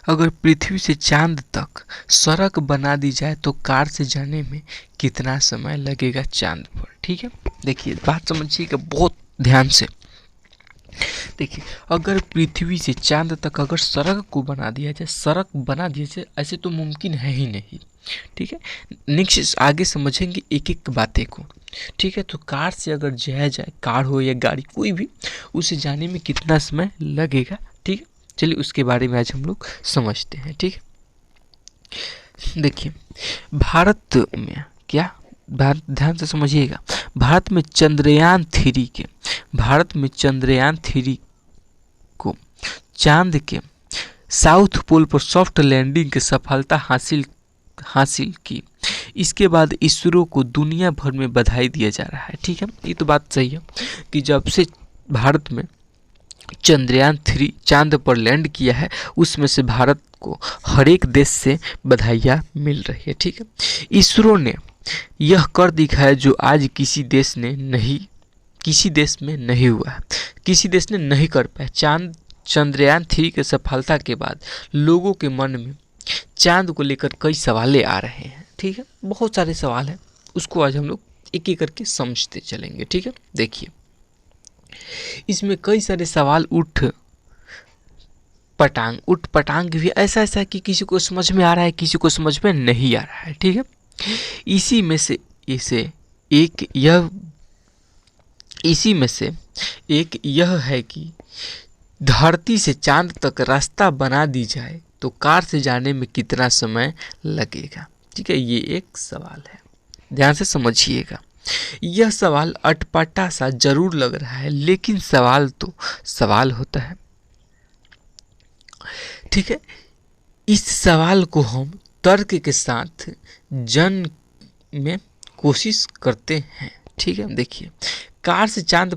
अगर पृथ्वी से चांद तक सड़क बना दी जाए तो कार से जाने में कितना समय लगेगा चांद पर। ठीक है, देखिए बात समझिएगा बहुत ध्यान से। देखिए अगर पृथ्वी से चांद तक अगर सड़क को बना दिया जाए, सड़क बना दिया जाए, ऐसे तो मुमकिन है ही नहीं। ठीक है, नेक्स्ट आगे समझेंगे एक एक बातें को। ठीक है, तो कार से अगर जाया जाए, कार हो या गाड़ी कोई भी, उसे जाने में कितना समय लगेगा। ठीक है, चलिए उसके बारे में आज हम लोग समझते हैं। ठीक है, देखिए भारत में क्या, भारत ध्यान से समझिएगा, भारत में चंद्रयान 3 को चांद के साउथ पोल पर सॉफ्ट लैंडिंग की सफलता हासिल की। इसके बाद इसरो को दुनिया भर में बधाई दिया जा रहा है। ठीक है, ये तो बात सही है कि जब से भारत में चंद्रयान 3 चांद पर लैंड किया है, उसमें से भारत को हर एक देश से बधाइयाँ मिल रही है। ठीक है, इसरो ने यह कर दिखाया जो आज किसी देश में नहीं हुआ है, किसी देश ने नहीं कर पाया। चंद्रयान 3 की सफलता के बाद लोगों के मन में चांद को लेकर कई सवाल आ रहे हैं। ठीक है, बहुत सारे सवाल हैं, उसको आज हम लोग एक एक करके समझते चलेंगे। ठीक है, देखिए इसमें कई सारे सवाल उठ पटांग भी ऐसा है कि किसी को समझ में आ रहा है, किसी को समझ में नहीं आ रहा है। ठीक है, इसी में से एक यह है कि धरती से चांद तक रास्ता बना दी जाए तो कार से जाने में कितना समय लगेगा। ठीक है, ये एक सवाल है, ध्यान से समझिएगा। यह सवाल अटपटा सा जरूर लग रहा है, लेकिन सवाल तो सवाल होता है। ठीक है, इस सवाल को हम तर्क के साथ जन में कोशिश करते हैं। ठीक है, देखिए कार से चांद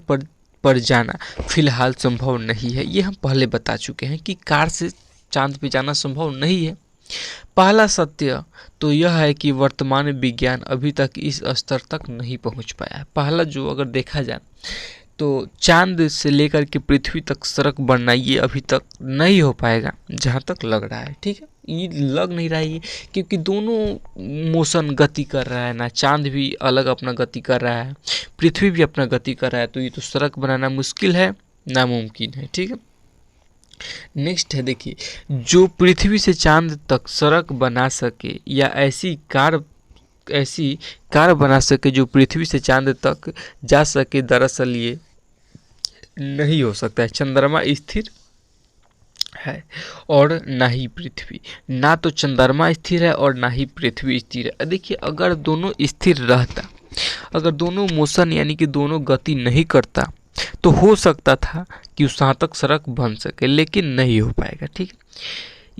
पर जाना फिलहाल संभव नहीं है, ये हम पहले बता चुके हैं कि कार से चांद पे जाना संभव नहीं है। पहला सत्य तो यह है कि वर्तमान विज्ञान अभी तक इस स्तर तक नहीं पहुंच पाया है। पहला जो अगर देखा जाए तो चांद से लेकर के पृथ्वी तक सड़क बनना ये अभी तक नहीं हो पाएगा, जहाँ तक लग रहा है। ठीक है, ये लग नहीं रहा है क्योंकि दोनों मोशन गति कर रहा है ना, चांद भी अलग अपना गति कर रहा है, पृथ्वी भी अपना गति कर रहा है, तो ये तो सड़क बनाना मुश्किल है, नामुमकिन है। ठीक है, नेक्स्ट है, देखिए जो पृथ्वी से चांद तक सड़क बना सके या ऐसी कार बना सके जो पृथ्वी से चांद तक जा सके, दरअसल ये नहीं हो सकता है। चंद्रमा स्थिर है और ना ही पृथ्वी, ना तो चंद्रमा स्थिर है और ना ही पृथ्वी स्थिर है। देखिए अगर दोनों स्थिर रहता, अगर दोनों मोशन यानी कि दोनों गति नहीं करता तो हो सकता था कि उस वहाँ तक सड़क बन सके, लेकिन नहीं हो पाएगा। ठीक है,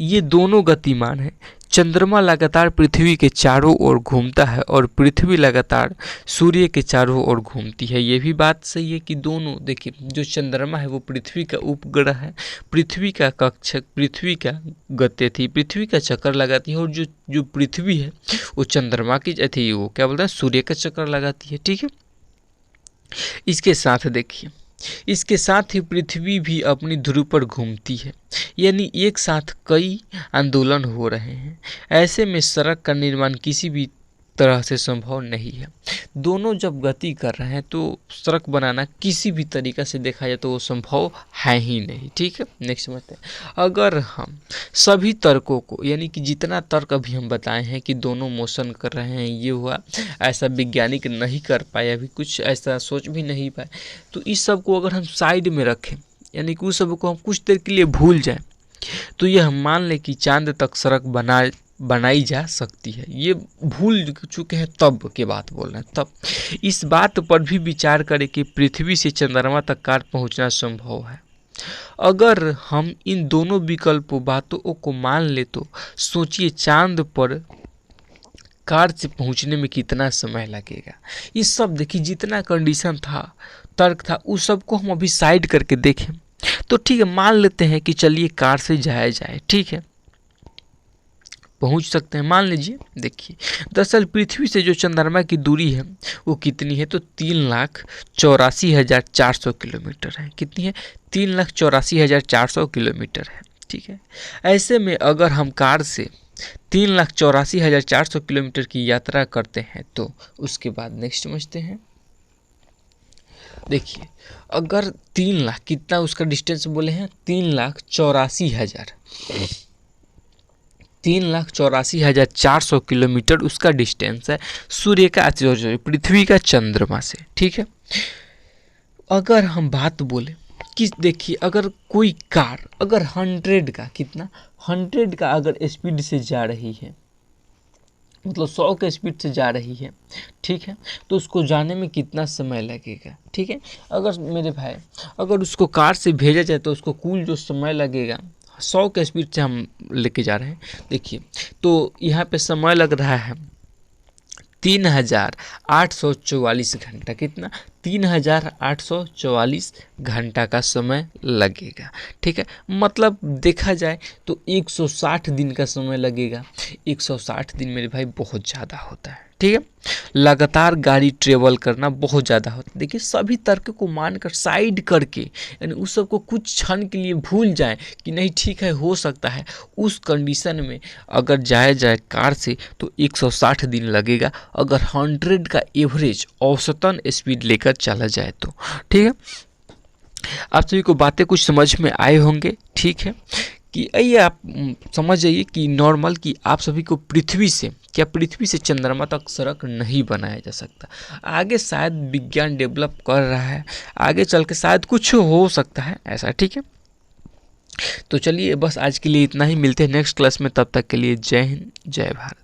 ये दोनों गतिमान है। चंद्रमा लगातार पृथ्वी के चारों ओर घूमता है और पृथ्वी लगातार सूर्य के चारों ओर घूमती है। ये भी बात सही है कि दोनों, देखिए जो चंद्रमा है वो पृथ्वी का उपग्रह है, पृथ्वी का कक्षक, पृथ्वी का गति थी, पृथ्वी का चक्कर लगाती है, और जो पृथ्वी है वो चंद्रमा की थी, वो क्या बोलते हैं, सूर्य का चक्कर लगाती है। ठीक है, इसके साथ देखिए, इसके साथ ही पृथ्वी भी अपनी ध्रुव पर घूमती है, यानी एक साथ कई आंदोलन हो रहे हैं। ऐसे में सड़क का निर्माण किसी भी तरह से संभव नहीं है। दोनों जब गति कर रहे हैं तो सड़क बनाना किसी भी तरीका से देखा जाए तो वो संभव है ही नहीं। ठीक है, नेक्स्ट समझते हैं। अगर हम सभी तर्कों को, यानी कि जितना तर्क अभी हम बताए हैं कि दोनों मोशन कर रहे हैं, ये हुआ, ऐसा वैज्ञानिक नहीं कर पाए, अभी कुछ ऐसा सोच भी नहीं पाए, तो इस सब को अगर हम साइड में रखें, यानी कि उस सब को हम कुछ देर के लिए भूल जाएं, तो ये हम मान लें कि चांद तक सड़क बनाई जा सकती है। ये भूल चुके हैं तब के बात बोल रहे हैं, तब इस बात पर भी विचार करें कि पृथ्वी से चंद्रमा तक कार पहुंचना संभव है। अगर हम इन दोनों विकल्पों बातों को मान ले तो सोचिए चांद पर कार से पहुंचने में कितना समय लगेगा। ये सब देखिए जितना कंडीशन था, तर्क था, उस सब को हम अभी साइड करके देखें तो ठीक है, मान लेते हैं कि चलिए कार से जाया जाए। ठीक है, पहुंच सकते हैं, मान लीजिए। देखिए दरअसल पृथ्वी से जो चंद्रमा की दूरी है वो कितनी है, तो 3,84,400 किलोमीटर है। कितनी है, 3,84,400 किलोमीटर है। ठीक है। ऐसे में अगर हम कार से 3,84,400 किलोमीटर की यात्रा करते हैं तो उसके बाद नेक्स्ट समझते हैं। देखिए, अगर 3 लाख कितना उसका डिस्टेंस बोले हैं, 3,84,000, 3,84,400 किलोमीटर उसका डिस्टेंस है सूर्य का, पृथ्वी का चंद्रमा से। ठीक है। अगर हम बात बोले कि देखिए, अगर कोई कार अगर 100 का कितना 100 का अगर स्पीड से जा रही है, मतलब 100 के स्पीड से जा रही है, ठीक है, तो उसको जाने में कितना समय लगेगा। ठीक है। अगर मेरे भाई अगर उसको कार से भेजा जाए तो उसको कुल जो समय लगेगा, 100 के स्पीड से हम लेके जा रहे हैं, देखिए तो यहाँ पे समय लग रहा है 3,844 घंटा। कितना? 3,844 घंटा का समय लगेगा। ठीक है। मतलब देखा जाए तो 160 दिन का समय लगेगा। 160 दिन मेरे भाई बहुत ज़्यादा होता है। ठीक है। लगातार गाड़ी ट्रेवल करना बहुत ज़्यादा होता है। देखिए, सभी तर्क को मानकर साइड करके, यानी उस सबको कुछ क्षण के लिए भूल जाएं कि नहीं ठीक है, हो सकता है, उस कंडीशन में अगर जाया जाए कार से तो 160 दिन लगेगा, अगर 100 का एवरेज औसतन स्पीड लेकर चला जाए तो। ठीक है। आप सभी को बातें कुछ समझ में आए होंगे। ठीक है कि आइए आप समझ जाइए कि नॉर्मल कि आप सभी को पृथ्वी से चंद्रमा तक सड़क नहीं बनाया जा सकता। आगे शायद विज्ञान डेवलप कर रहा है, आगे चल के शायद कुछ हो सकता है ऐसा। ठीक है। तो चलिए, बस आज के लिए इतना ही। मिलते हैं नेक्स्ट क्लास में, तब तक के लिए जय हिंद, जय भारत।